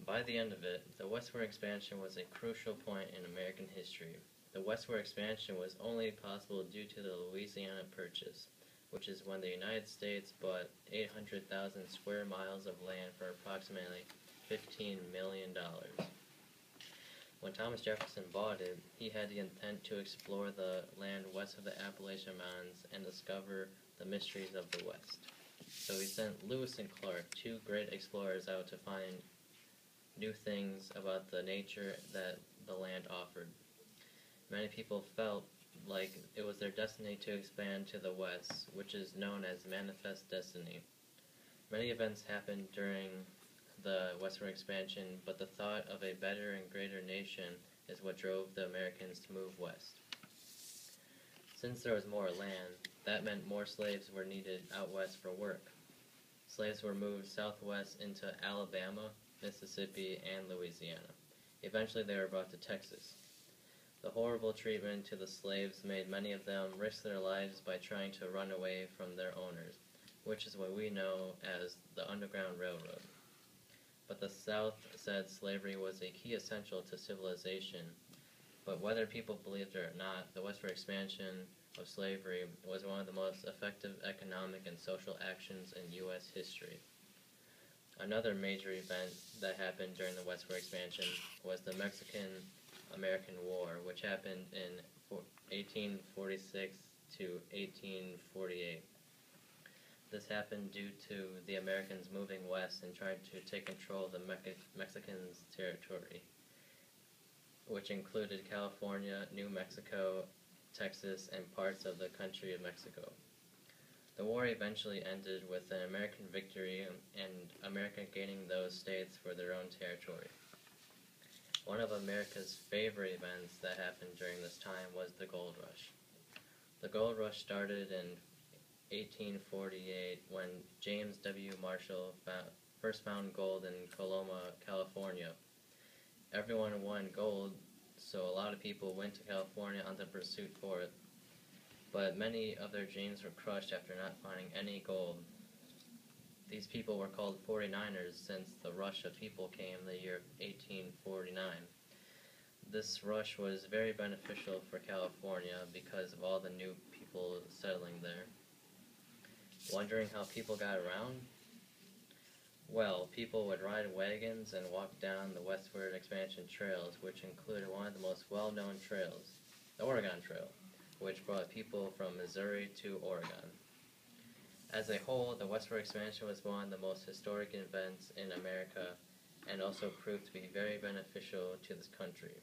By the end of it, the westward expansion was a crucial point in American history. The westward expansion was only possible due to the Louisiana Purchase, which is when the United States bought 800,000 square miles of land for approximately $15 million. When Thomas Jefferson bought it, he had the intent to explore the land west of the Appalachian Mountains and discover the mysteries of the West. So he sent Lewis and Clark, two great explorers, out to find new things about the nature that the land offered. Many people felt like it was their destiny to expand to the west, which is known as manifest destiny. Many events happened during the westward expansion, but the thought of a better and greater nation is what drove the Americans to move west. Since there was more land, that meant more slaves were needed out west for work. Slaves were moved southwest into Alabama, Mississippi, and Louisiana. Eventually they were brought to Texas. The horrible treatment to the slaves made many of them risk their lives by trying to run away from their owners, which is what we know as the Underground Railroad. But the South said slavery was a key essential to civilization. But whether people believed it or not, the westward expansion of slavery was one of the most effective economic and social actions in U.S. history. Another major event that happened during the westward expansion was the Mexican-American War, which happened in 1846 to 1848. This happened due to the Americans moving west and trying to take control of the Mexicans' territory, which included California, New Mexico, Texas, and parts of the country of Mexico. The war eventually ended with an American victory and America gaining those states for their own territory. One of America's favorite events that happened during this time was the Gold Rush. The Gold Rush started in 1848 when James W. Marshall first found gold in Coloma, California. Everyone wanted gold, so a lot of people went to California on the pursuit for it. But many of their dreams were crushed after not finding any gold. These people were called 49ers since the rush of people came the year 1849. This rush was very beneficial for California because of all the new people settling there. Wondering how people got around? Well, people would ride wagons and walk down the westward expansion trails, which included one of the most well-known trails, the Oregon Trail, which brought people from Missouri to Oregon. As a whole, the westward expansion was one of the most historic events in America and also proved to be very beneficial to this country.